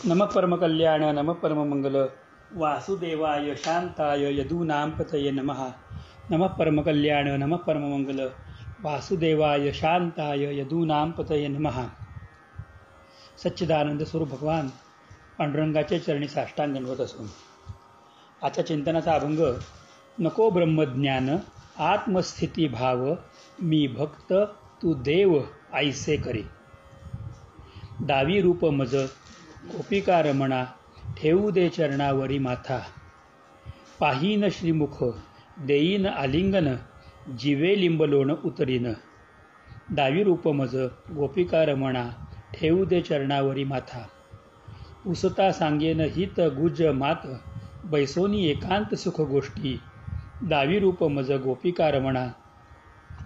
नमः परमकल्याण नमः परममंगल वासुदेवाय शांताय यदूनां पतये नमः. नमः परमकल्याण नमः परममंगल वासुदेवाय शांताय यदूनां पतये नमः. सच्चिदानंद स्वरूप भगवान पांडुरंगाच्या चरणी साष्टांग दंडवत असून आजच्या चिंतनाचा अभंग नको ब्रह्मज्ञान आत्मस्थिती भाव मी भक्त तू देव ऐसे करी. दावी रूप मज गोपिका रमणा ठेवू दे चरणावरी माथा. पाहीन श्रीमुख देईन आलिंगन जीवे लिंबलोण उतरीन. दावी रूप मज गोपिका रमणा ठेवू दे चरणावरी माथा. उसता सांगेन हित गुज मात बैसोनी एकांत सुख गोष्टी. दावी रूप मज गोपिका रमणा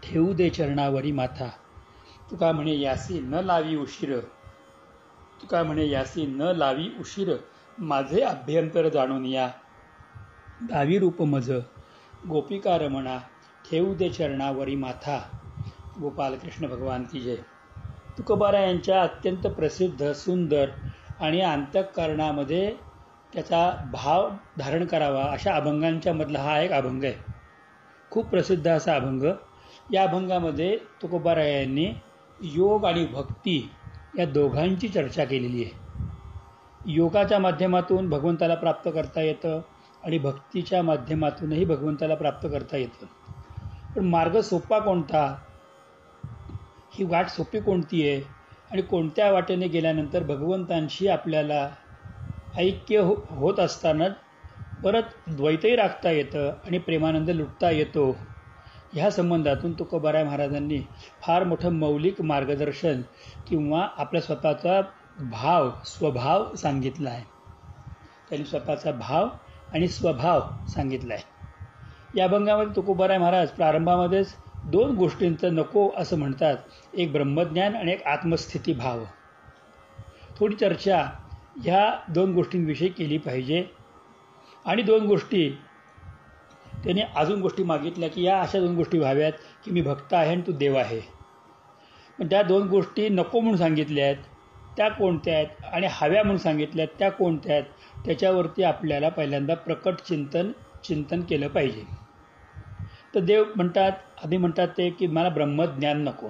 ठेवू दे चरणावरी माथा. तुका म्हणे यासी न लावी उशीर. तुका म्हणे यासी न लावी उशीर माझे अभ्यंतर जाणून या. दावी रूप मज गोपिका रमणा ठेवू दे चरणावरी माथा. गोपालकृष्ण भगवान की जय. तुकोबारा यांच्या अत्यंत प्रसिद्ध सुंदर आणि अंतःकरणामध्ये त्याचा भाव धारण करावा अशा अभंगांच्या मधला हा एक अभंग आहे. खूप प्रसिद्ध असा अभंग. या अभंगामध्ये तुकोबारा यांनी योग आणि भक्ती या दोघांची चर्चा केलेली आहे. योगाच्या माध्यमातून भगवंताला प्राप्त करता येतं आणि भक्तीच्या माध्यमातूनही भगवंताला प्राप्त करता येतं. पण मार्ग सोपा कोणता, ही वाट सोपी कोणती आहे आणि कोणत्या वाटेने गेल्यानंतर भगवंतांशी आपल्याला ऐक्य होत असताना परत द्वैतही राखता येतं आणि प्रेमानंद लुटता येतो. ह्या संबंधातून तुकोबाराय महाराजांनी फार मोठं मौलिक मार्गदर्शन किंवा आपल्या स्वतःचा भाव स्वभाव सांगितला आहे. त्यांनी स्वतःचा भाव आणि स्वभाव सांगितला आहे. या अभंगामध्ये तुकोबाराय महाराज प्रारंभामध्येच दोन गोष्टींचं नको असं म्हणतात. एक ब्रह्मज्ञान आणि एक आत्मस्थिती भाव. थोडी चर्चा ह्या दोन गोष्टींविषयी केली पाहिजे. आणि दोन गोष्टी त्याने अजून गोष्टी मागितल्या की या अशा दोन गोष्टी व्हाव्यात की मी भक्त आहे आणि तू देव आहे. पण त्या दोन गोष्टी नको म्हणून सांगितल्या आहेत त्या कोणत्या आहेत आणि हव्या म्हणून सांगितल्या आहेत त्या कोणत्या आहेत, त्याच्यावरती आपल्याला पहिल्यांदा प्रकट चिंतन केलं पाहिजे. तर देव म्हणतात, आधी म्हणतात ते की मला ब्रह्मज्ञान नको.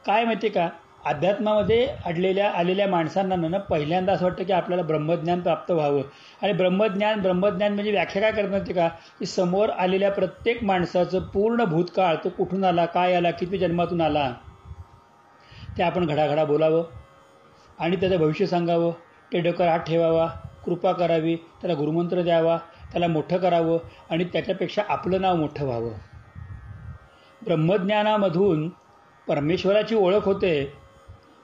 काय माहिती का, अध्यात्मामध्ये आलेल्या माणसांना पहिल्यांदा असं वाटतं की आपल्याला ब्रह्मज्ञान प्राप्त व्हावं. आणि ब्रह्मज्ञान म्हणजे व्याख्या काय करत नव्हते का, की समोर आलेल्या प्रत्येक माणसाचं पूर्ण भूतकाळ, तो कुठून आला, काय आला, किती जन्मातून आला, ते आपण घडाघडा बोलावं आणि त्याचं भविष्य सांगावं. ते डोक्यावर हात ठेवावा, कृपा करावी, त्याला गुरुमंत्र द्यावा, त्याला मोठं करावं आणि त्याच्यापेक्षा आपलं नाव मोठं व्हावं. ब्रह्मज्ञानामधून परमेश्वराची ओळख होते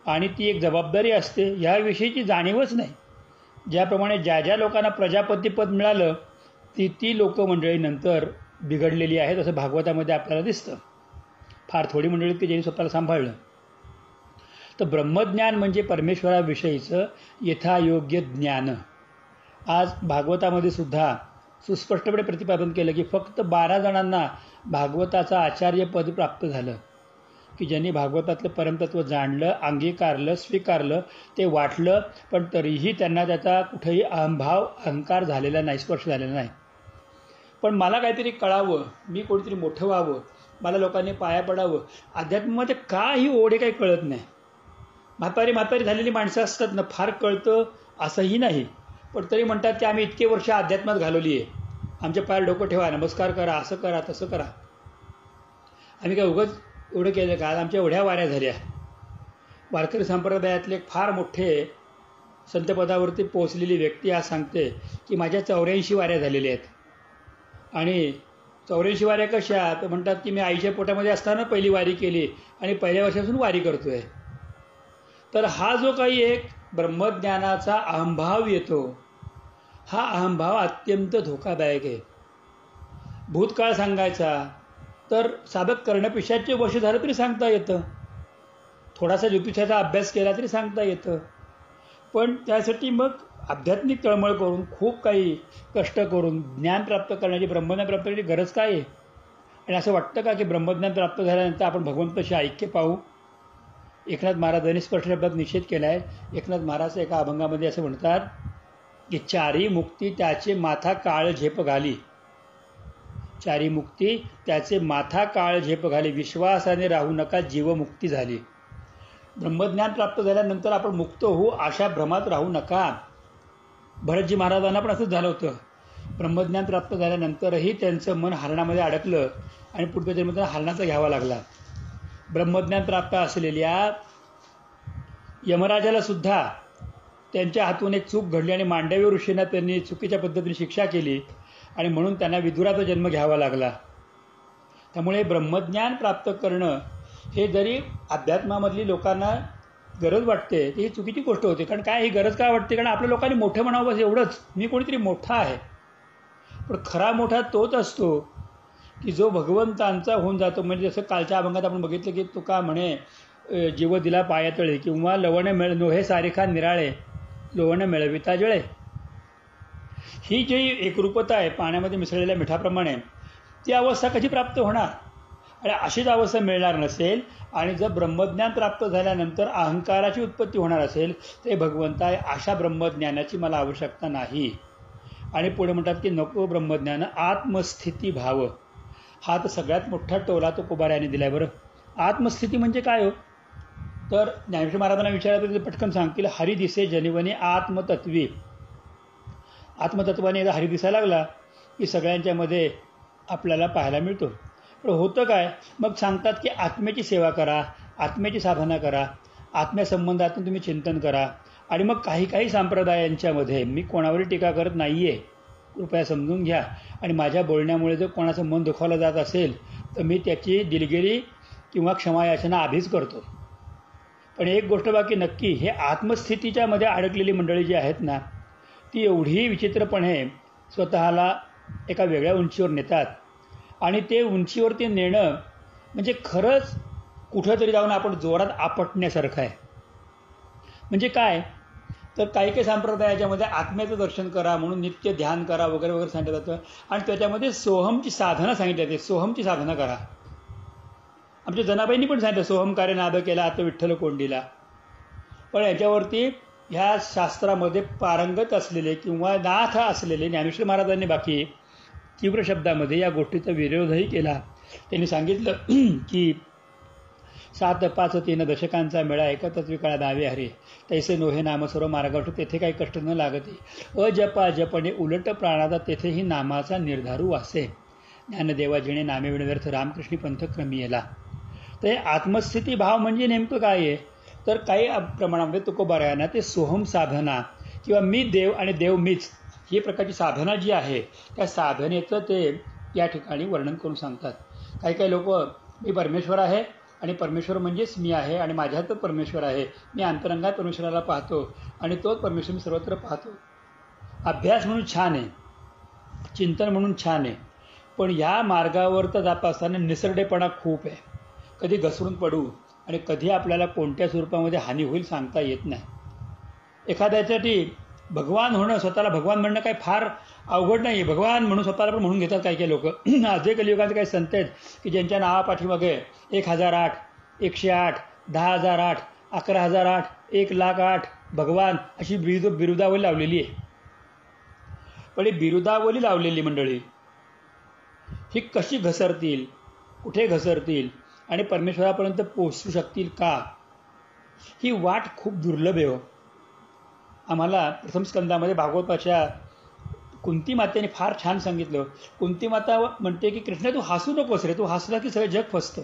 आणि ती एक जबाबदारी असते. याविषयीची जाणीवच नाही. ज्याप्रमाणे ज्या लोकांना प्रजापतीपद मिळालं ती लोक मंडळी नंतर बिघडलेली आहेत असं भागवतामध्ये आपल्याला दिसतं. फार थोडी मंडळी की ज्यांनी स्वतःला सांभाळलं. तर ब्रह्मज्ञान म्हणजे परमेश्वराविषयीचं यथायोग्य ज्ञान. आज भागवतामध्ये सुद्धा सुस्पष्टपणे प्रतिपादन केलं की फक्त 12 जणांना भागवताचं आचार्यपद प्राप्त झालं की ज्यांनी भागवतातलं परमतत्व जाणलं, अंगीकारलं, स्वीकारलं, ते वाटलं, पण तरीही त्यांना त्याचा कुठेही अहंकार झालेला नाही, स्पर्श झालेला नाही. पण मला काहीतरी कळावं, मी कोणीतरी मोठं व्हावं, मला लोकांनी पाया पडावं, अध्यात्मामध्ये काही ओढे काही कळत नाही. म्हातारी झालेली माणसं असतात ना, फार कळतं असंही नाही, पण तरी म्हणतात की आम्ही इतके वर्ष अध्यात्मात घालवली आहे, आमच्या पायावर डोकं ठेवा, नमस्कार करा, असं करा, तसं करा. आम्ही काय उगाच एवढं केलं का. आज आमच्या एवढ्या वाऱ्या झाल्या. वारकरी संप्रदायातले फार मोठे संतपदावरती पोहोचलेली व्यक्ती आज सांगते की माझ्या 84 वाऱ्या झालेल्या आहेत. आणि 84 वाऱ्या कशा, तर म्हणतात की मी आईच्या पोटामध्ये असताना पहिली वारी केली आणि पहिल्या वर्षापासून वारी करतोय. तर हा जो काही एक ब्रह्मज्ञानाचा अहंभाव येतो, हा अहंभाव अत्यंत धोकादायक आहे. भूतकाळ सांगायचा तर साधक कर्णपिशाचे वश झालं तरी सांगता येतं, थोडासा ज्योतिषाचा अभ्यास केला तरी सांगता येतं. पण त्यासाठी मग आध्यात्मिक तळमळ करून, खूप काही कष्ट करून ज्ञान प्राप्त करण्याची, ब्रह्मज्ञान प्राप्त करण्याची गरज काय आहे. आणि असं वाटतं का की ब्रह्मज्ञान प्राप्त झाल्यानंतर आपण भगवंताशी ऐक्य पाहू. एकनाथ महाराजांनी स्पष्ट शब्दात निषेध केला आहे. एकनाथ महाराज एका अभंगामध्ये असं म्हणतात की चारी मुक्ती त्याचे माथा काळ झेप घाली, चारी मुक्ती त्याचे माथा काळ झेप घाली, विश्वासाने राहू नका जीवमुक्ती झाली. ब्रह्मज्ञान प्राप्त झाल्यानंतर आपण मुक्त होऊ अशा भ्रमात राहू नका. भरतजी महाराजांना पण असंच झालं होतं. ब्रह्मज्ञान प्राप्त झाल्यानंतरही त्यांचं मन हरणामध्ये अडकलं आणि पुढच्या जन्मात त्यांना हरणाचा घ्यावा लागला. ब्रह्मज्ञान प्राप्त असलेल्या यमराजाला सुद्धा त्यांच्या हातून एक चूक घडली आणि मांडवी ऋषींना त्यांनी चुकीच्या पद्धतीने शिक्षा केली आणि म्हणून त्यांना विदुराचा जन्म घ्यावा लागला. त्यामुळे ब्रह्मज्ञान प्राप्त करणं हे जरी अध्यात्मामधली लोकांना गरज वाटते ती ही चुकीची गोष्ट होती. कारण काय ही गरज काय वाटते? कारण आपल्या लोकांनी मोठं म्हणावं बस एवढंच, मी कोणीतरी मोठा आहे. पण खरा मोठा तोच असतो की जो भगवंतांचा होऊन जातो. म्हणजे जसं कालच्या अभंगात आपण बघितलं की तुका म्हणे जीव दिला पायातळे किंवा लवण मिळ नोहे सारिखा निराळे लोवण मिळविता जळे. ही जी एकरूपता आहे पाण्यामध्ये मिसळलेल्या मिठाप्रमाणे, ती अवस्था कशी प्राप्त होणार? आणि अशीच अवस्था मिळणार नसेल आणि जर ब्रह्मज्ञान प्राप्त झाल्यानंतर अहंकाराची उत्पत्ती होणार असेल ते भगवंता अशा ब्रह्मज्ञानाची मला आवश्यकता नाही. आणि पुढे म्हणतात की नको ब्रह्मज्ञान आत्मस्थिती भाव. हा तर सगळ्यात मोठा टोला तो कुंभाराने दिलाय. बरं, आत्मस्थिती म्हणजे काय हो? तर ज्ञानेश्वर महाराजांना विचारलं तर पटकन सांगतील हरी दिसे जनिवने आत्मतत्वी. आत्मतत्वाने एकदा हरी दिसायला लागला की सगळ्यांच्यामध्ये आपल्याला पाहायला मिळतो. पण होतं काय? मग सांगतात की आत्म्याची सेवा करा, आत्म्याची साधना करा, आत्म्यासंबंधातून तुम्ही चिंतन करा. आणि मग काही संप्रदायांच्यामध्ये, मी कोणावरही टीका करत नाही आहे, कृपया समजून घ्या. आणि माझ्या बोलण्यामुळे जर कोणाचं मन दुखावलं जात असेल तर मी त्याची दिलगिरी किंवा क्षमायाचना आधीच करतो. पण एक गोष्ट बाकी नक्की, हे आत्मस्थितीच्या मध्ये अडकलेली मंडळी जी आहेत ना, ती एवढी विचित्रपणे स्वतःला एका वेगळ्या उंचीवर नेतात. आणि ते उंचीवरती नेणं म्हणजे खरंच कुठंतरी जाऊन आपण जोरात आपटण्यासारखं आहे. म्हणजे काय? तर काही संप्रदायाच्यामध्ये आत्म्याचं दर्शन करा म्हणून नित्य ध्यान करा वगैरे वगैरे सांगितलं जातं. आणि त्याच्यामध्ये सोहमची साधना सांगितली जाते. सोहमची साधना करा. आमच्या जनाबाईंनी पण सांगितलं सोहमकार्य नाद केला आता विठ्ठल कोंडीला. पण याच्यावरती ह्या शास्त्रामध्ये पारंगत असलेले किंवा नाथ असलेले ज्ञानेश्वर महाराजांनी बाकी तीव्र शब्दामध्ये या गोष्टीचा विरोधही केला. त्यांनी सांगितलं की 7-5-3 दशकांचा मेळा एकतच विकाळा दावे हरे तैसे नोहे नाम सर्व मार्गावठ तेथे काही कष्ट न लागते. अजपा जपणे उलट प्राणाचा तेथेही नामाचा निर्धारू वासे. ज्ञानदेवा जिणे नामे विणव्यर्थ रामकृष्णी पंथ क्रमी येला. तर हे आत्मस्थिती भाव म्हणजे नेमकं काय आहे? तर काही प्रमाणामध्ये तुकोबारायांना ते सोहम साधना किंवा मी देव आणि देव मीच ही प्रकारची साधना जी आहे त्या साधनेचं ते या ठिकाणी वर्णन करून सांगतात. काही लोक मी परमेश्वर आहे आणि परमेश्वर म्हणजेच मी आहे आणि माझ्यातच परमेश्वर आहे, मी अंतरंगात परमेश्वराला पाहतो आणि तोच परमेश्वर मी सर्वत्र पाहतो. अभ्यास म्हणून छान आहे, चिंतन म्हणून छान आहे, पण या मार्गावर तर जात असताना निसरडेपणा खूप आहे. कधी घसरून पडू आणि कधी आपल्याला कोणत्या स्वरूपामध्ये हानी होईल सांगता येत नाही. एखाद्यासाठी भगवान होणं, स्वतःला भगवान म्हणणं काही फार अवघड नाही आहे. भगवान म्हणून स्वतःला पण म्हणून घेतात काही लोक. आजही कलियुगाचे काही संत आहेत की ज्यांच्या नावापाठीमागे 1008, 108, 10,008, 11,008, 1,08,008 भगवान अशी बिरुदावली लावलेली आहे. पण ही बिरुदावली लावलेली मंडळी ही कशी घसरतील, कुठे घसरतील आणि परमेश्वरापर्यंत पोहोचू शकतील का? ही वाट खूप दुर्लभ आहे. आम्हाला प्रथम स्कंदामध्ये भागवताच्या कुंती मातेने फार छान सांगितलं. कुंती माता म्हणते की कृष्ण तू हसू नकोस रे, तू हसला की सगळं जग फसतं.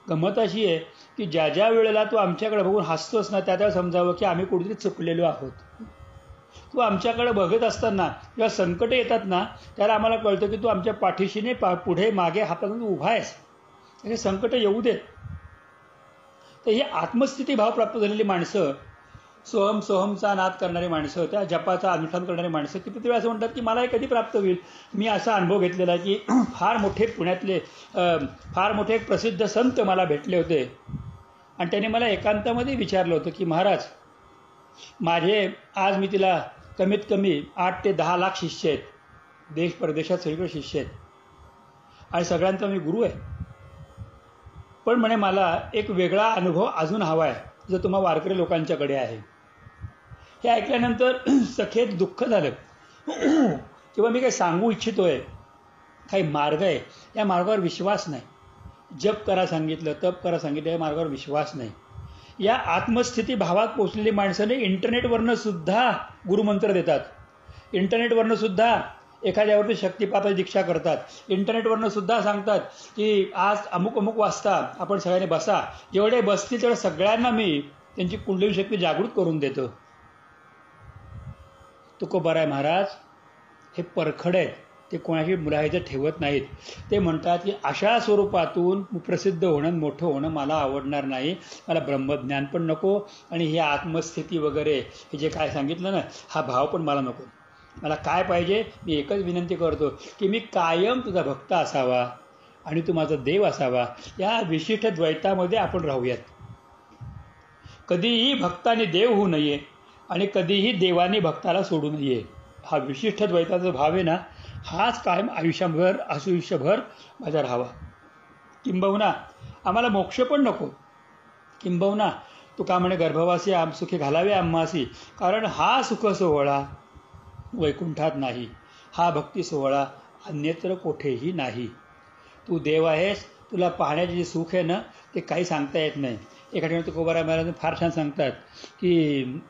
गंमत अशी आहे की ज्या ज्या वेळेला तू आमच्याकडे बघून हसतोस ना त्या समजावं की आम्ही कुठेतरी चुकलेलो आहोत. तू आमच्याकडे बघत असताना किंवा संकट येतात ना त्याला आम्हाला कळतं की तू आमच्या पाठीशीने पुढे मागे हातातून उभा आहेस, हे संकट येऊ देत. तर ही आत्मस्थिती भाव प्राप्त झालेली माणसं, सोहमचा नाद करणारी माणसं, त्या जपाचा अनुष्ठान करणारी माणसं किती वेळा असं म्हणतात की मला हे कधी प्राप्त होईल. मी असा अनुभव घेतलेला आहे की फार मोठे पुण्यातले फार मोठे एक प्रसिद्ध संत मला भेटले होते आणि त्याने मला एकांतामध्ये विचारलं होतं की महाराज माझे आज मी तिला कमीत कमी 8 ते 10 लाख शिष्य आहेत, देश परदेशात सगळीकडे शिष्य आहेत आणि सगळ्यांचा मी गुरु आहे. पण म्हणे मला एक वेगळा अनुभव अजून हवा आहे, जो तुम्हा वारकरी लोकांच्याकडे आहे. हे ऐकल्यानंतर सखेत दुःख झालं. किंवा मी काही सांगू इच्छितोय, काही मार्ग आहे, या मार्गावर विश्वास नाही. जप करा सांगितलं, तप करा सांगितलं, या मार्गावर विश्वास नाही. या आत्मस्थिती भावात पोचलेली माणसाने इंटरनेटवरनं सुद्धा गुरुमंत्र देतात. इंटरनेटवरनं सुद्धा एखाद्यावरती शक्तिपाताची दीक्षा करतात. इंटरनेटवरनं सुद्धा सांगतात की आज अमुक अमुक वाजता आपण सगळ्यांनी बसा. जेवढे बसतील तेवढे सगळ्यांना मी त्यांची कुंडली शक्ती जागृत करून देतो. तुकोबाराय महाराज हे परखड आहेत. ते कोणाची मुलाहिजा ठेवत नाहीत. ते म्हणतात की अशा स्वरूपातून प्रसिद्ध होणं, मोठं होणं मला आवडणार नाही. मला ब्रह्मज्ञान पण नको आणि ही आत्मस्थिती वगैरे हे जे काय सांगितलं ना, हा भाव पण मला नको. मला काय पाहिजे, मी एकच विनंती करतो की मी कायम तुझा भक्त असावा आणि तू माझा देव असावा. या विशिष्ट द्वैतामध्ये आपण राहूयात. कधीही भक्ताने देव होऊ नये आणि कधीही देवाने भक्ताला सोडू नये. हा विशिष्ट द्वैताचा भाव आहे ना, हाच कायम आयुष्यभर माझा राहावा. किंबहुना आम्हाला मोक्ष पण नको. किंबहुना तू का म्हणे गर्भवासी सुखी घालावे आम्हासी, कारण हा सुख सोहळा वैकुंठात नाही. हा भक्ती सोहळा अन्यत्र कोठेही नाही. तू देव आहेस. तुला पाहण्याचे जे सुख आहे ना, ते काही सांगता येत नाही. एका ठिकाणी तुकोबाराय महाराज फार छान सांगतात की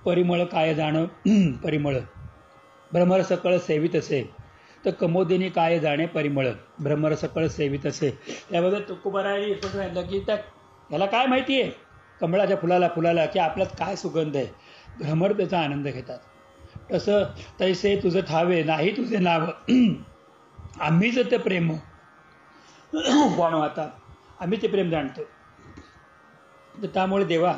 परिमळ काय जाणं परिमळ, भ्रमर सकळ सेवित असे, तर कमोदिनी काय जाणे परिमळ, भ्रमर सकळ सेवित असे. त्याबद्दल तुकोबाराय सांगितलं की ह्याला काय माहिती आहे, कमळाच्या फुलाला की आपल्यात काय सुगंध आहे. भ्रमर त्याचा आनंद घेतात. तसं तैसे तुझं ठावे नाही तुझे नाव, आम्हीच ते प्रेम जाणवतात, आम्ही ते प्रेम जाणतो. तर त्यामुळे देवा,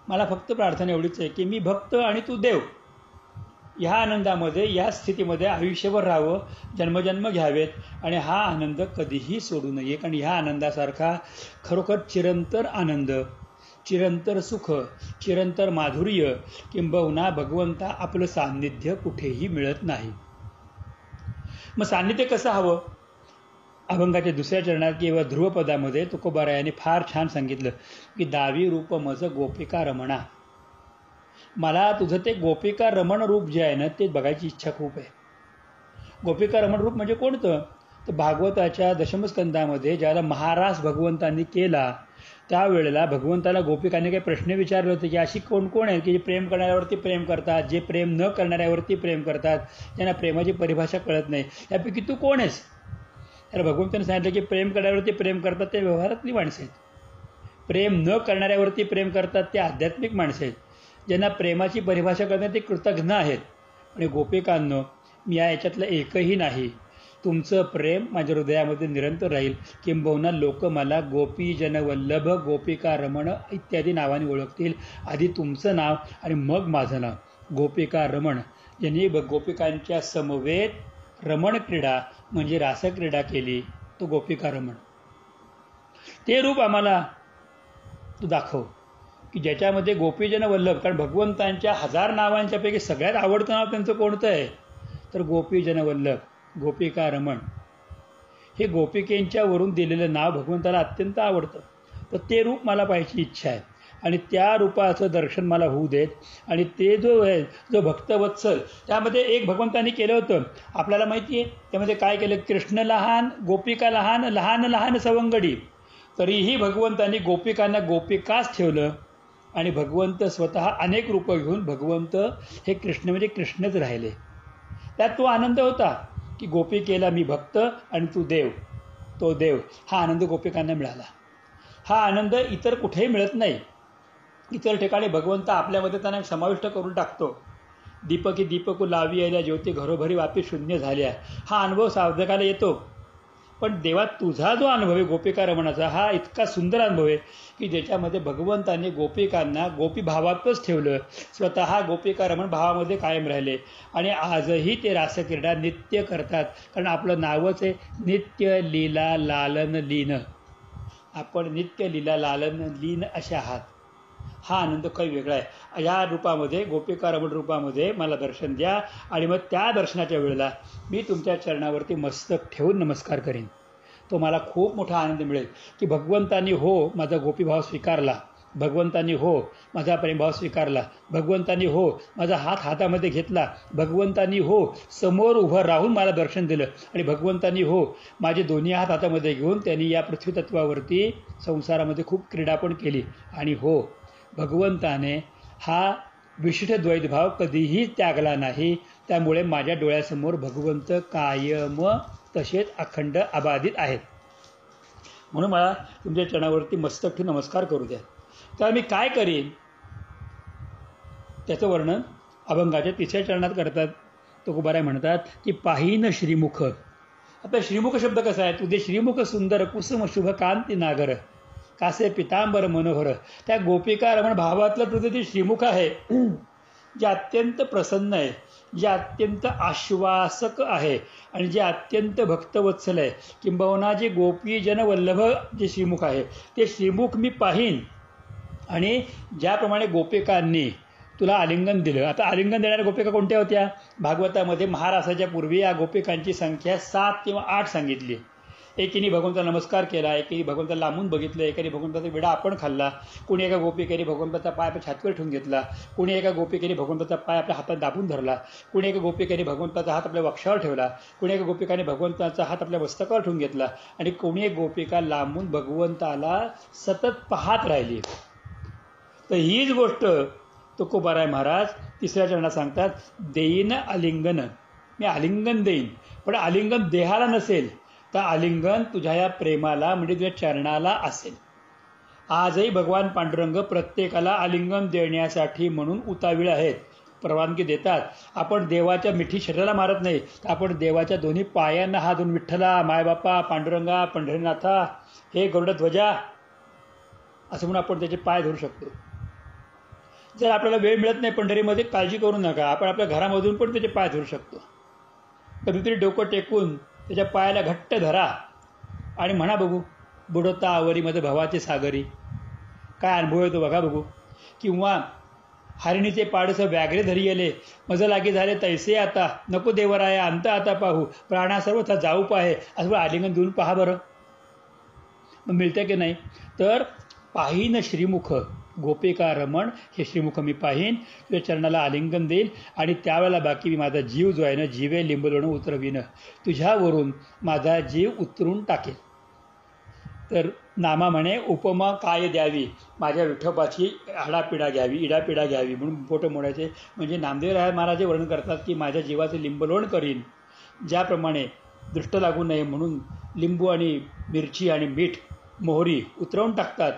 मला फक्त प्रार्थना एवढीच आहे की मी भक्त आणि तू देव, ह्या आनंदामध्ये, या स्थितीमध्ये आयुष्यभर राहावं, जन्मजन्म घ्यावेत आणि हा आनंद कधीही सोडू नये. कारण ह्या आनंदासारखा खरोखर चिरंतर आनंद, चिरंतर सुख, चिरंतर माधुर्य किंबहुना भगवंता आपलं सान्निध्य कुठेही मिळत नाही. मग सान्निध्य कसं हवं? अभंगाच्या दुसऱ्या चरणात किंवा ध्रुवपदामध्ये तुकोबारायांनी फार छान सांगितलं की दावी रूप मज गोपिका रमणा. मला तुझं ते गोपिका रमण रूप जे आहे ना, ते बघायची इच्छा खूप आहे. गोपिका रमण रूप म्हणजे कोणतं? तर भागवताच्या दशमस्कंदामध्ये ज्याला महारास भगवंतांनी केला, त्यावेळेला भगवंताला गोपिकांनी काही प्रश्न विचारले होते की अशी कोण कोण आहे की जे प्रेम करणाऱ्यावरती प्रेम करतात, जे प्रेम न करणाऱ्यावरती प्रेम करतात, त्यांना प्रेमाची परिभाषा कळत नाही, यापैकी तू कोण आहेस? तर भगवंतांनी सांगितलं की प्रेम करण्यावरती प्रेम करतात ते व्यवहारातली माणसं आहेत. प्रेम न करणाऱ्यावरती प्रेम करतात ते आध्यात्मिक माणसं आहेत. ज्यांना प्रेमाची परिभाषा करण्यात ते कृतज्ञ आहेत. आणि गोपिकांनो, मी याच्यातलं एकही नाही. तुमचं प्रेम माझ्या हृदयामध्ये निरंतर राहील. किंबहुना लोक मला गोपी जनवल्लभ, गोपिका रमण इत्यादी नावाने ओळखतील. आधी तुमचं नाव आणि मग माझं नाव. गोपिका रमण, ज्यांनी गोपिकांच्या समवेत रमण क्रीडा म्हणजे रासक्रीडा केली, तो गोपिका रमण. ते रूप आम्हाला तू दाखव की ज्याच्यामध्ये गोपीजन वल्लभ. कारण भगवंतांच्या 1000 नावांच्यापैकी सगळ्यात आवडतं नाव त्यांचं कोणतं आहे? तर गोपीजन वल्लभ, गोपिका रमण. हे गोपिकेंच्यावरून दिलेलं नाव भगवंताला अत्यंत आवडतं. तर ते रूप मला पाहायची इच्छा आहे आणि त्या रूपाचं दर्शन मला होऊ देत. आणि ते जो भक्तवत्सल, त्यामध्ये एक भगवंतांनी केलं होतं, आपल्याला माहिती आहे. त्यामध्ये काय केलं? कृष्ण लहान, गोपिका लहान, लहान लहान सवंगडी. तरीही भगवंतांनी गोपिकांना गोपिकाच ठेवलं आणि भगवंत स्वतः अनेक रूपं घेऊन भगवंत हे कृष्ण म्हणजे कृष्णच राहिले. त्यात तो आनंद होता की गोपिकेला मी भक्त आणि तू देव, तो देव. हा आनंद गोपिकांना मिळाला. हा आनंद इतर कुठेही मिळत नाही. इतर ठिकाणी भगवंत आपल्यामध्ये त्यांना समाविष्ट करून टाकतो. दीपकी दीपकू लावी आल्या ज्योती घरोघरी वापी शून्य झाल्या, हा अनुभव साधकाला येतो. पण देवा, तुझा जो अनुभव आहे गोपिका रमणाचा, हा इतका सुंदर अनुभव आहे की ज्याच्यामध्ये भगवंतांनी गोपिकांना गोपी भावातच ठेवलं. स्वतः गोपिका रमण भावामध्ये कायम राहिले आणि आजही ते रासक्रीडा नित्य करतात. कारण आपलं नावच आहे नित्य लीला लालन लीन. आपण नित्य लीला लालन लीन असे आहात. हा आनंद काही वेगळा आहे. या रूपामध्ये, गोपिका रमण रूपामध्ये मला दर्शन द्या आणि मग त्या दर्शनाच्या वेळेला मी तुमच्या चरणावरती मस्तक ठेवून नमस्कार करीन. तो मला खूप मोठा आनंद मिळेल की भगवंतांनी हो माझा गोपीभाव स्वीकारला, भगवंतांनी हो माझा प्रेमभाव स्वीकारला, भगवंतांनी हो माझा हात हातामध्ये घेतला, भगवंतांनी हो समोर उभं राहून मला दर्शन दिलं आणि भगवंतांनी हो माझे दोन्ही हात हातामध्ये घेऊन त्यांनी या पृथ्वीतत्वावरती संसारामध्ये खूप क्रीडा पण केली आणि हो भगवंताने हा विशिष्ट द्वैतभाव कधीही त्यागला नाही. त्यामुळे माझ्या डोळ्यासमोर भगवंत कायम तसेच अखंड अबाधित आहेत. म्हणून मला तुमच्या चरणावरती मस्तक ठेवून नमस्कार करू द्या. तर मी काय करीन त्याचं वर्णन अभंगाच्या 3ऱ्या चरणात करतात. तुकोबाराय म्हणतात की पाहीन श्रीमुख. आता श्रीमुख शब्द कसा आहे? तुझे श्रीमुख सुंदर कुसुम शुभ कांती नागर कासे पितांबर मनोहर. त्या गोपिका रमण भावातलं तुझं जे श्रीमुख आहे जे अत्यंत प्रसन्न आहे, जे अत्यंत आश्वासक आहे आणि जे अत्यंत भक्तवत्सल आहे, किंबहुना जे गोपीजन वल्लभ जे श्रीमुख आहे ते श्रीमुख मी पाहीन. आणि ज्याप्रमाणे गोपिकांनी तुला आलिंगन दिलं, आता आलिंगन देणाऱ्या गोपिका कोणत्या होत्या? भागवतामध्ये महारासाच्या पूर्वी या गोपिकांची संख्या 7 किंवा 8 सांगितली. एकीने भगवंताला नमस्कार केला, एकीने भगवंताला लांबून बघितलं, एकाने भगवंताचा विडा आपण खाल्ला, कोणी एका गोपिकेने भगवंताचा पाय आपल्या छातीवर ठेवून घेतला, कोणी एका गोपिकेने भगवंताचा पाय आपल्या हातात दाबून धरला, कोणी एका गोपिकेने भगवंताचा हात आपल्या वक्षावर ठेवला, कोणी एका गोपिकाने भगवंताचा हात आपल्या मस्तकावर ठेवून घेतला आणि कोणी एक गोपिका लांबून भगवंताला सतत पाहत राहिली. तर हीच गोष्ट तुकोबाराय महाराज 3ऱ्या चरणात सांगतात. देईन आलिंगन, मी आलिंगन देईन, पण आलिंगन देहाला नसेल तर आलिंगन तुझ्या या प्रेमाला म्हणजे तुझ्या चरणाला असेल. आजही भगवान पांडुरंग प्रत्येकाला आलिंगन देण्यासाठी म्हणून उतावीळ आहेत, परवानगी देतात. आपण देवाच्या मिठी शरीराला मारत नाही, तर आपण देवाच्या दोन्ही पायांना हात धरून विठ्ठला, मायबापा, पांडुरंगा, पंढरीनाथा, हे गरुडध्वजा असं म्हणून आपण त्याचे पाय धरू शकतो. जर आपल्याला वेळ मिळत नाही पंढरीमध्ये, काळजी करू नका, आपण आपल्या घरामधून पण त्याचे पाय धरू शकतो. कधीतरी डोकं टेकून त्याच्या पायाला घट्ट धरा आणि म्हणा बघू, बुडवता आवरीमध्ये भवाचे सागरी. काय अनुभव येतो बघा बघू. किंवा हरिणीचे पाडसं व्याघ्रे धरी येले, मज लागी झाले तैसे आता, नको देवराया अंत आता पाहू, प्राणा सर्वथा जाऊ पाहे, असं आलिंगन देऊन पहा बरं, मग मिळतं की नाही. तर पाहीन श्रीमुख, गोपिका रमण हे श्रीमुख मी पाहीन, तुझ्या चरणाला आलिंगन देईल आणि त्यावेळेला बाकी मी माझा जीव जो आहे ना, जीवे लिंबलोणं उतरवीन, तुझ्यावरून माझा जीव उतरून टाकेल. तर नामा म्हणे उपमा काय द्यावी, माझ्या विठोबाची हाडापिडा घ्यावी, इडापिडा घ्यावी म्हणून फोटो मोडायचे. म्हणजे नामदेव महाराज हे वर्णन करतात की माझ्या जीवाचे लिंबलोण करीन, ज्याप्रमाणे दृष्ट लागू नये म्हणून लिंबू आणि मिरची आणि मीठ मोहरी उतरवून टाकतात,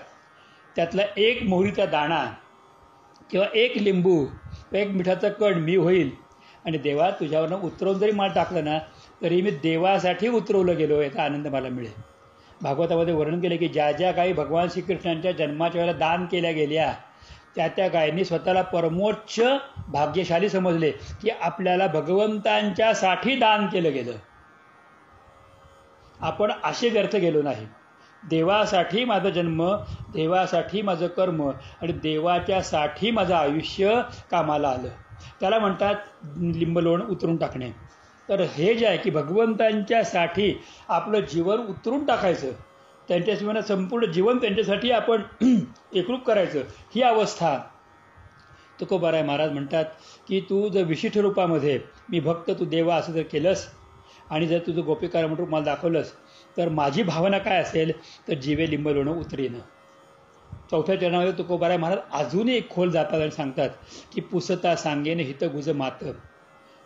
त्यातला एक मोहरीचा दाणा किंवा एक लिंबू एक मिठाचा कण मी होईल आणि देवा तुझ्यावरनं उतरवून जरी मला टाकलं ना तरी मी देवासाठी उतरवलं गेलो, याचा आनंद मला मिळेल. भागवतामध्ये वर्णन केले की ज्या ज्या काही भगवान श्रीकृष्णांच्या जन्माच्या वेळेला दान केल्या गेल्या त्या गायींनी स्वतःला परमोच्च भाग्यशाली समजले की आपल्याला भगवंतांच्यासाठी दान केलं गेलं, आपण असे व्यर्थ गेलो नाही. देवासाठी माझा जन्म, देवासाठी माझं कर्म आणि देवाच्यासाठी माझं आयुष्य कामाला आलं, त्याला म्हणतात लिंबलोण उतरून टाकणे. तर हे जे आहे की भगवंतांच्यासाठी आपलं जीवन उतरून टाकायचं, त्यांच्याशिवाय संपूर्ण जीवन त्यांच्यासाठी आपण एकरूप करायचं, ही अवस्था तुकोबाराय महाराज म्हणतात की तू जर विशिष्ट रूपामध्ये मी भक्त तू देवा असं जर केलंस आणि जर तुझं गोपिका म्हणून मला दाखवलंस तर माझी भावना काय असेल तर जीवे लिंबलोणं उतरीनं. 4थ्या चरणामध्ये तुकोबाराय महाराज अजूनही एक खोल जातात आणि सांगतात की पुसता सांगेन हित गुज मात.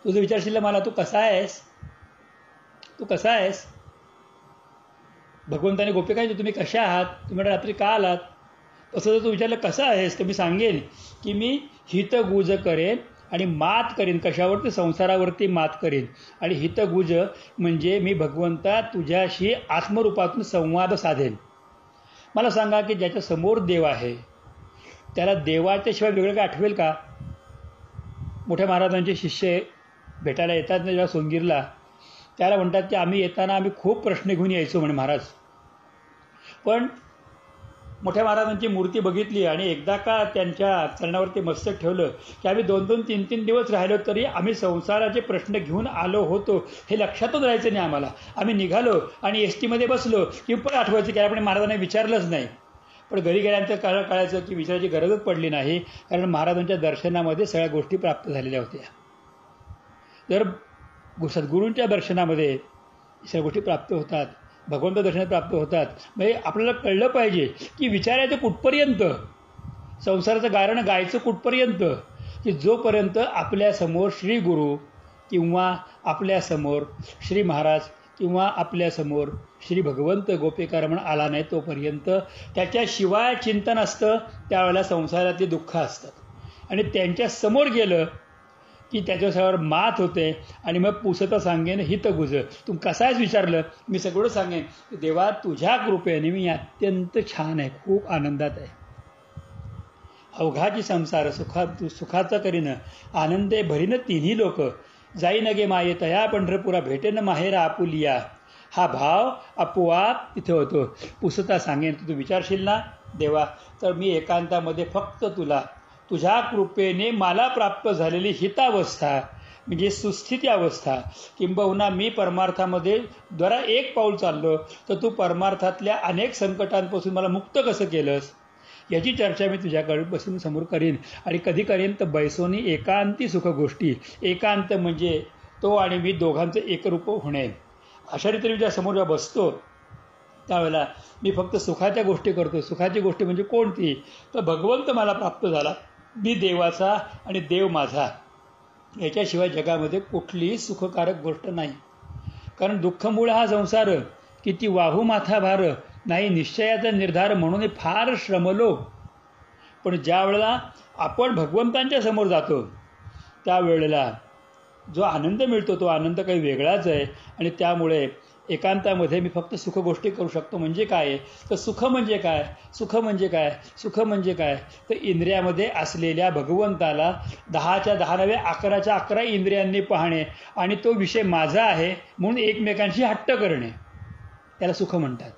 तुझं विचारशील मला तू कसा आहेस, तू कसा आहेस. भगवंताने गोपिकांचे तुम्ही कशा आहात, तुम्ही रात्री का आलात, तसं जर तू विचारलं कसं आहेस तर मी सांगेन की मी हितगुज करेन आणि मात करेन. कशावरती? संसारावरती मात करेन. आणि हितगुज म्हणजे मी भगवंता तुझ्याशी आत्मरूपातून संवाद साधेन. मला सांगा की ज्याच्या समोर देव आहे त्याला देवाच्याशिवाय वेगळं काय आठवेल का? मोठ्या महाराजांचे शिष्य भेटायला येतात ना जेव्हा सोनगीरला, त्याला म्हणतात की आम्ही येताना आम्ही खूप प्रश्न घेऊन यायचो म्हणे महाराज, पण मोठ्या महाराजांची मूर्ती बघितली आणि एकदा का त्यांच्या चरणावरती मस्तक ठेवलं की आम्ही 2-2, 3-3 दिवस राहिलो तरी आम्ही संसाराचे प्रश्न घेऊन आलो होतो हे लक्षातच राहायचं नाही आम्हाला. आम्ही निघालो आणि एस टीमध्ये बसलो की पण आठवायचं की आपण महाराजांना विचारलंच नाही. पण घरी गेल्यानंतर कळायचं की विचारायची गरजच पडली नाही, कारण महाराजांच्या दर्शनामध्ये सगळ्या गोष्टी प्राप्त झालेल्या होत्या. जर सद्गुरूंच्या दर्शनामध्ये सगळ्या गोष्टी प्राप्त होतात, भगवंत दर्शन प्राप्त होतात, म्हणजे आपल्याला कळलं पाहिजे की विचारायचं कुठपर्यंत, संसाराचं गाणं गायचं कुठपर्यंत, की जोपर्यंत आपल्यासमोर श्री गुरु किंवा आपल्यासमोर श्री महाराज किंवा आपल्यासमोर श्री भगवंत गोपिकारमण आला नाही तोपर्यंत त्याच्याशिवाय चिंतन असतं. त्यावेळेला संसारातली दुःख असतात आणि त्यांच्या समोर गेलं की त्याच्यासमोर मात होते आणि मग पुसतं सांगेन हित गुज. तू कसाच विचारलं मी सगळं सांगेन देवा तुझ्या कृपेने मी अत्यंत छान आहे, खूप आनंदात आहे. अवघाची संसार सुखाचं करीन आनंदे भरीन तिन्ही लोक. जाई नगे माये तया पंढरपुरा भेटेन माहेरा आपुलिया. हा भाव आपोआप तिथे होतो. पुसता सांगेन तू विचारशील ना देवा, तर मी एकांतामध्ये फक्त तुला तुझ्या कृपेने मला प्राप्त झालेली हितावस्था म्हणजे सुस्थिती अवस्था, किंबहुना मी परमार्थामध्ये जरा एक पाऊल चाललो तर तू परमार्थातल्या अनेक संकटांपासून मला मुक्त कसं केलंस याची चर्चा मी तुझ्याकडे बसून समोर करीन. आणि कधी करीन तर बैसोनी एकांती सुख गोष्टी. एकांत म्हणजे तो आणि मी दोघांचं एकरूप होणे. अशा रीतीने मी समोर जेव्हा बसतो त्यावेळेला मी फक्त सुखाच्या गोष्टी करतो. सुखाची गोष्टी म्हणजे कोणती, तर भगवंत मला प्राप्त झाला, मी देवाचा आणि देव माझा. याच्याशिवाय जगामध्ये कुठलीही सुखकारक गोष्ट नाही. कारण दुःखमुळे हा संसार किती वाहू माथा भार, नाही निश्चयाचा निर्धार म्हणून फार श्रमलो. पण ज्या वेळेला आपण भगवंतांच्या समोर जातो त्यावेळेला जो आनंद मिळतो तो आनंद काही वेगळाच आहे. आणि त्यामुळे एकांतामध्ये मी फक्त सुख गोष्टी करू शकतो. म्हणजे काय तर सुख म्हणजे काय, सुख म्हणजे काय, सुख म्हणजे काय तर इंद्रियामध्ये असलेल्या भगवंताला 10च्या 10 नव्हे 11च्या 11 इंद्रियांनी पाहणे आणि तो विषय माझा आहे म्हणून एकमेकांशी हट्ट करणे, त्याला सुख म्हणतात.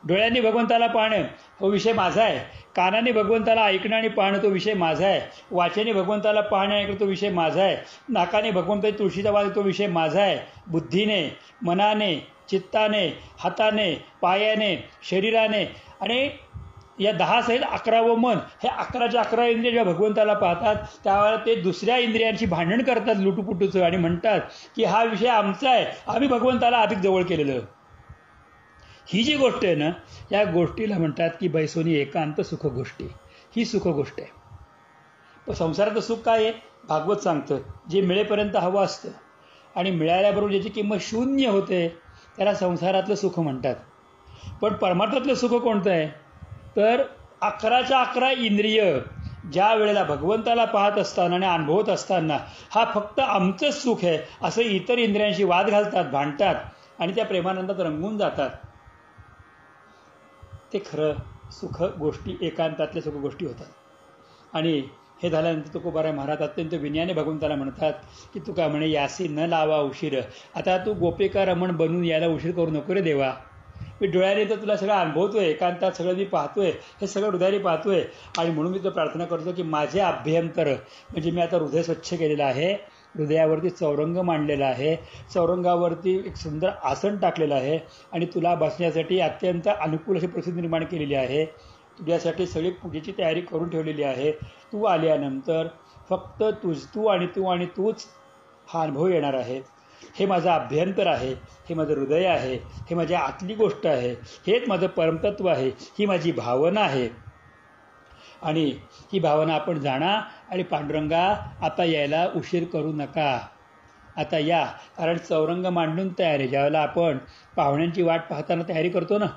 डोळ्यांनी भगवंताला पाहणं तो विषय माझा आहे, कानाने भगवंताला ऐकणं आणि पाहणं तो विषय माझा आहे, वाचेने भगवंताला पाहणं ऐकणं तो विषय माझा आहे, नाकाने भगवंताची तुळशीचा वास तो विषय माझा आहे, बुद्धीने मनाने चित्ताने हाताने पायाने शरीराने आणि या 10 सहित 11वं मन, हे 11च्या 11 इंद्रिय जेव्हा भगवंताला पाहतात त्यावेळेला ते दुसऱ्या इंद्रियांशी भांडण करतात लुटूपुटूचं आणि म्हणतात की हा विषय आमचा आहे, आम्ही भगवंताला अधिक जवळ केलेलं. ही जी गोष्ट आहे ना या गोष्टीला म्हणतात की बैसोनी एकांत सुख गोष्टी. ही सुख गोष्ट आहे. पण संसाराचं सुख काय आहे भागवत सांगतं, जे मिळेपर्यंत हवं असतं आणि मिळाल्याबरोबर ज्याची किंमत शून्य होते त्याला संसारातलं सुख म्हणतात. पण परमार्थातलं सुख कोणतं आहे तर 11च्या 11 इंद्रिय ज्या वेळेला भगवंताला पाहत असताना आणि अनुभवत असताना हा फक्त आमचंच सुख आहे असं इतर इंद्रियांशी वाद घालतात, भांडतात आणि त्या प्रेमानंदात रंगून जातात. ते खरं सुख गोष्टी एकांतातल्या सुख गोष्टी होतात. आणि हे झाल्यानंतर तुकोबाराय महाराज अत्यंत विनयाने भगवंताला म्हणतात की तू काय म्हणे यासी न लावा उशीर. आता तू गोपिका रमण बनून यायला उशीर करू नको रे देवा. मी डोळ्याने तर तुला सगळं अनुभवतोय, एकांतात सगळं मी पाहतोय, हे सगळं हृदयाने पाहतोय आणि म्हणून मी तर प्रार्थना करतो की माझे अभ्यंतर म्हणजे मी आता हृदय स्वच्छ केलेलं आहे, हृदयावरती चौरंग मांडलेला आहे, चौरंगावरती एक सुंदर आसन टाकलेलं आहे आणि तुला बसण्यासाठी अत्यंत अनुकूल अशी परिस्थिती निर्माण केलेली आहे. तुझ्यासाठी सगळी पूजेची तयारी करून ठेवलेली आहे. तू आल्यानंतर फक्त तू आणि तूच हा अनुभव येणार आहे. हे माझं अभ्यंतर आहे, हे माझं हृदय आहे, हे माझ्या आतली गोष्ट आहे, हेच माझं परमतत्व आहे, ही माझी भावना आहे. आणि ही भावना आपण जाणा आणि पांडुरंगा आता यायला उशीर करू नका, आता या. कारण चौरंग मांडून तयारी ज्यावेळेला आपण पाहुण्यांची वाट पाहताना तयारी करतो ना,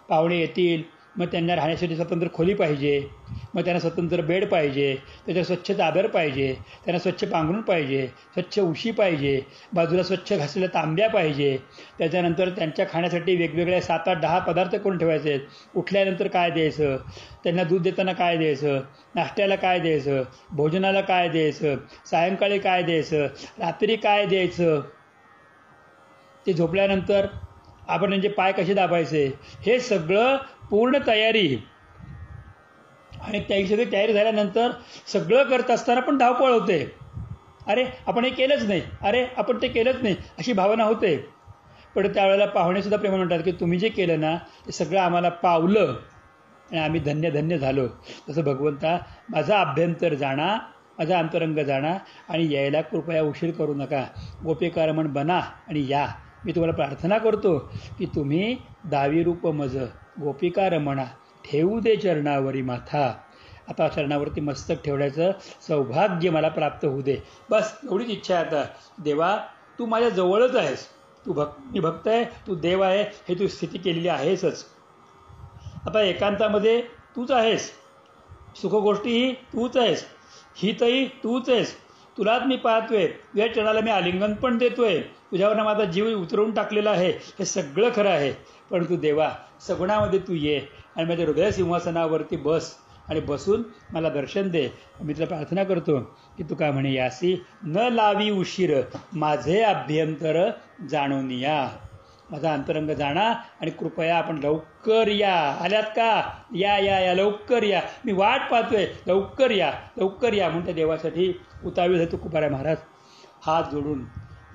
पाहुणे येतील मग त्यांना राहण्यासाठी स्वतंत्र खोली पाहिजे, मग त्यांना स्वतंत्र बेड पाहिजे, त्याच्यावर स्वच्छ चादर पाहिजे, त्यांना स्वच्छ पांघरूण पाहिजे, स्वच्छ उशी पाहिजे, बाजूला स्वच्छ घासलेल्या तांब्या पाहिजे, त्याच्यानंतर त्यांच्या खाण्यासाठी वेगवेगळ्या 7-8-10 पदार्थ करून ठेवायचे. उठल्यानंतर काय द्यायचं, त्यांना दूध देताना काय द्यायचं, नाश्त्याला काय द्यायचं, भोजनाला काय द्यायचं, सायंकाळी काय द्यायचं, रात्री काय द्यायचं, ते झोपल्यानंतर आपण त्यांचे पाय कसे दाबायचे, हे सगळं पूर्ण तयारी आणि त्याही सगळी तयारी झाल्यानंतर सगळं करत असताना पण धावपळ होते. अरे आपण हे केलंच नाही, अरे आपण ते केलंच नाही अशी भावना होते. पण त्यावेळेला पाहुणेसुद्धा प्रेमाने म्हणतात की तुम्ही जे केलं ना ते सगळं आम्हाला पावलं आणि आम्ही धन्य धन्य झालो. तसं भगवंता माझा अभ्यंतर जाणा, माझा अंतरंग जाणा आणि यायला कृपया उशीर करू नका. गोपिकारमण बना आणि या. मी तुम्हाला प्रार्थना करतो की तुम्ही दावी रूप मज गोपिकारमणा ठेवू दे चरणावरी माथा. आता चरणावरती मस्तक ठेवण्याचं सौभाग्य मला प्राप्त होऊ दे. बस एवढीच इच्छा आहे आता. देवा तू माझ्या जवळच आहेस, मी भक्त आहे, तू देव आहे हे तू स्थिती केलेली आहेसच. आता एकांतामध्ये तूच आहेस, सुखगोष्टीही तूच आहेस, हितही तूच आहेस. तुलाच मी पाहतोय, तुझ्या चरणाला मी आलिंगन पण देतोय, तुझ्यावरनं माझा जीव उतरवून टाकलेला आहे, हे सगळं खरं आहे. परंतु देवा सगुणामध्ये तू ये आणि माझ्या हृदय सिंहासनावरती बस आणि बसून मला दर्शन दे. मी तुला प्रार्थना करतो की तू काय म्हणे यासी न लावी उशीर माझे अभ्यंतर जाणून या. माझा अंतरंग जाणा आणि कृपया आपण लवकर या. आल्यात का? या या या लवकर या, मी वाट पाहतोय, लवकर या लवकर या. म्हणून त्या देवासाठी उतावीळ आहे तुकोबाराय महाराज. हात जोडून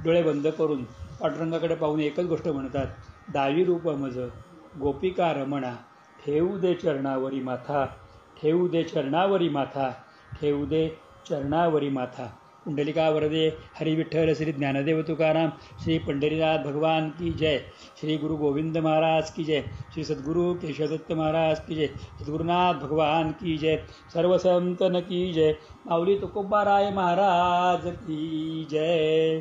डोळे बंद करून पांडुरंगाकडे पाहून एकच गोष्ट म्हणतात, दावी रूप मज गोपिका रमणा ठेवू दे चरणावरी माथा, ठेवू दे चरणावरी माथा, ठेवू दे चरणावरी माथा. पुंडलिका वरदे हरी विठ्ठल श्री ज्ञानदेव तुकाराम श्री पंढरीनाथ भगवान की जय. श्री गुरु गोविंद महाराज की जय. श्री सद्गुरु केशवदत्त महाराज की जय. सद्गुरुनाथ भगवान की जय. सर्व संतन की जय. माऊली तुकोबाराय महाराज की जय.